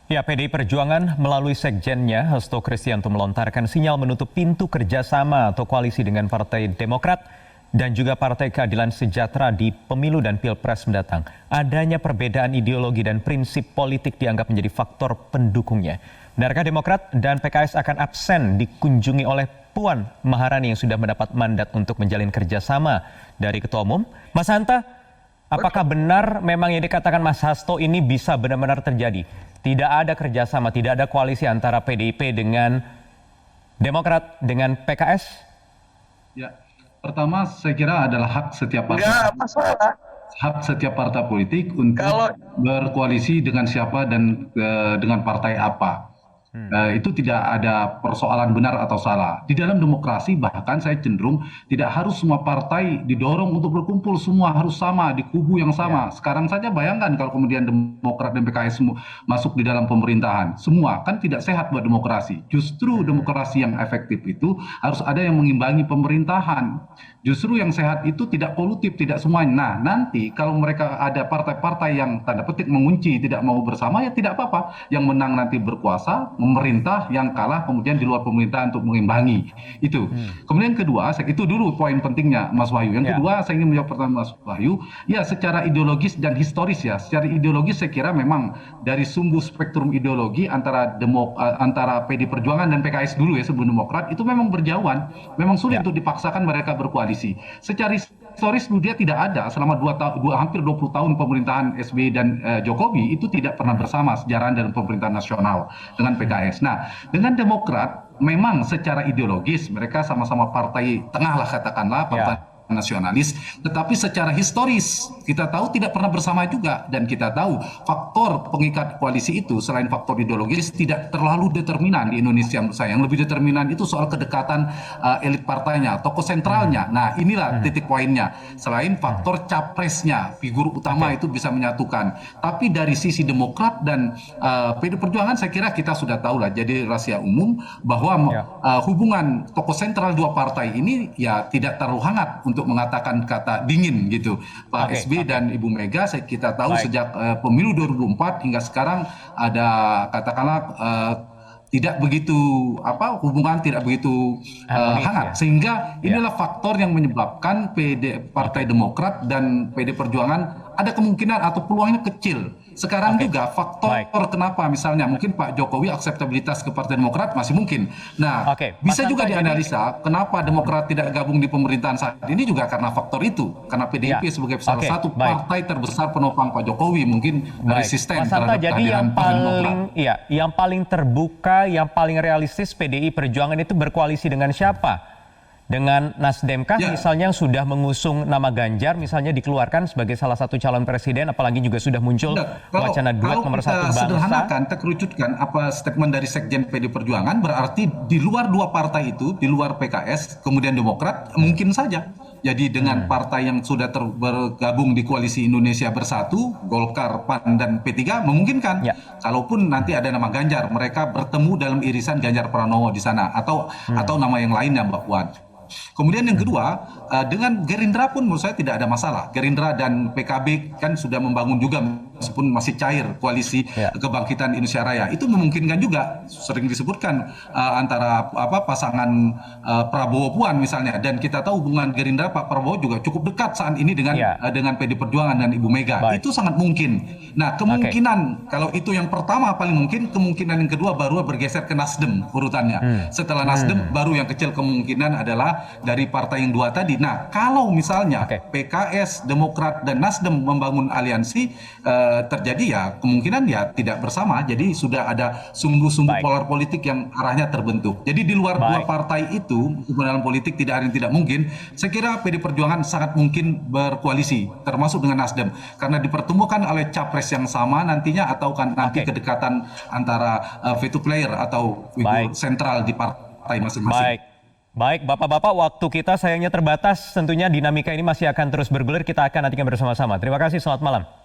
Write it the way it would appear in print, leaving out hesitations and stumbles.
Ya, PDI Perjuangan melalui sekjennya, Hasto Kristianto melontarkan sinyal menutup pintu kerjasama atau koalisi dengan Partai Demokrat dan juga Partai Keadilan Sejahtera di pemilu dan pilpres mendatang. Adanya perbedaan ideologi dan prinsip politik dianggap menjadi faktor pendukungnya. Benarkah Demokrat dan PKS akan absen dikunjungi oleh Puan Maharani yang sudah mendapat mandat untuk menjalin kerjasama dari Ketua Umum? Mas Hanta, apakah benar memang yang dikatakan Mas Hasto ini bisa benar-benar terjadi? Tidak ada kerjasama, tidak ada koalisi antara PDIP dengan Demokrat dengan PKS? Ya, pertama saya kira adalah hak setiap partai politik untuk berkoalisi dengan siapa dan dengan partai apa. Itu tidak ada persoalan benar atau salah. Di dalam demokrasi bahkan saya cenderung tidak harus semua partai didorong untuk berkumpul, semua harus sama di kubu yang sama. Sekarang saja bayangkan kalau kemudian Demokrat dan PKS masuk di dalam pemerintahan, semua kan tidak sehat buat demokrasi. Justru demokrasi yang efektif itu harus ada yang mengimbangi pemerintahan. Justru yang sehat itu tidak kolutif, tidak semuanya. Nah, nanti kalau mereka ada partai-partai yang tanda petik mengunci, tidak mau bersama, ya tidak apa-apa. Yang menang nanti berkuasa, memerintah, yang kalah kemudian di luar pemerintahan untuk mengimbangi. Itu. Kemudian kedua, itu dulu poin pentingnya Mas Wahyu. Yang kedua, saya ingin menjawab pertanyaan Mas Wahyu. Ya, secara ideologis dan historis ya. Secara ideologis saya kira memang dari sumbu spektrum ideologi antara PD Perjuangan dan PKS dulu ya sebelum Demokrat itu memang berjauhan. Memang sulit untuk dipaksakan mereka berkoalisi. Secara historis dia tidak ada selama hampir 20 tahun pemerintahan SBY dan Jokowi itu tidak pernah bersama sejarah dalam pemerintahan nasional dengan PKS. Nah, dengan Demokrat memang secara ideologis mereka sama-sama partai tengah lah katakanlah, partai nasionalis, tetapi secara historis kita tahu tidak pernah bersama juga, dan kita tahu faktor pengikat koalisi itu selain faktor ideologis tidak terlalu determinan di Indonesia menurut saya. Yang lebih determinan itu soal kedekatan elit partainya, tokoh sentralnya. Nah, inilah titik poinnya. Selain faktor capresnya, figur utama itu bisa menyatukan. Tapi dari sisi Demokrat dan PD Perjuangan saya kira kita sudah tahu lah, jadi rahasia umum bahwa hubungan tokoh sentral dua partai ini ya tidak terlalu hangat untuk mengatakan kata dingin gitu. Pak SBY dan Ibu Mega kita tahu sejak pemilu 2004 hingga sekarang ada katakanlah tidak begitu hubungan tidak begitu hangat, sehingga inilah faktor yang menyebabkan Partai Demokrat dan PD Perjuangan ada kemungkinan atau peluangnya kecil. Sekarang juga faktor kenapa misalnya mungkin Pak Jokowi akseptabilitas ke Partai Demokrat masih mungkin. Nah, bisa juga dianalisa kenapa Demokrat tidak gabung di pemerintahan saat ini juga karena faktor itu. Karena PDIP sebagai salah satu partai terbesar penopang Pak Jokowi mungkin resisten terhadap kehadiran Partai Demokrat. Yang paling terbuka, yang paling realistis PDI Perjuangan itu berkoalisi dengan siapa? Dengan Nasdem kah misalnya yang sudah mengusung nama Ganjar misalnya dikeluarkan sebagai salah satu calon presiden, apalagi juga sudah muncul wacana duet nomor satu bangsa. Kalau kita sederhanakan, kita kerucutkan apa statement dari Sekjen PD Perjuangan, berarti di luar dua partai itu, di luar PKS kemudian Demokrat, mungkin saja. Jadi dengan partai yang sudah bergabung di Koalisi Indonesia Bersatu, Golkar, PAN, dan P3 memungkinkan. Kalaupun nanti ada nama Ganjar, mereka bertemu dalam irisan Ganjar Pranowo di sana atau nama yang lainnya, Mbak Puan. Kemudian yang kedua, dengan Gerindra pun menurut saya tidak ada masalah. Gerindra dan PKB kan sudah membangun juga meskipun masih cair koalisi kebangkitan Indonesia Raya. Itu memungkinkan juga, sering disebutkan antara pasangan Prabowo Puan misalnya, dan kita tahu hubungan Gerindra Pak Prabowo juga cukup dekat saat ini dengan PD Perjuangan dan Ibu Mega. Itu sangat mungkin. Nah, kemungkinan kalau itu yang pertama paling mungkin, kemungkinan yang kedua baru bergeser ke Nasdem urutannya. Setelah Nasdem baru yang kecil kemungkinan adalah dari partai yang dua tadi. Nah, kalau misalnya PKS, Demokrat, dan Nasdem membangun aliansi, terjadi ya kemungkinan ya tidak bersama. Jadi sudah ada sumbu-sumbu polar politik yang arahnya terbentuk. Jadi di luar dua partai itu, dalam politik tidak ada yang tidak mungkin. Saya kira PD Perjuangan sangat mungkin berkoalisi, termasuk dengan Nasdem, karena dipertemukan oleh capres yang sama nantinya, atau kan nanti kedekatan antara veto player atau figur sentral di partai masing-masing. Baik, Bapak-Bapak, waktu kita sayangnya terbatas. Tentunya dinamika ini masih akan terus bergulir. Kita akan nantikan bersama-sama. Terima kasih, selamat malam.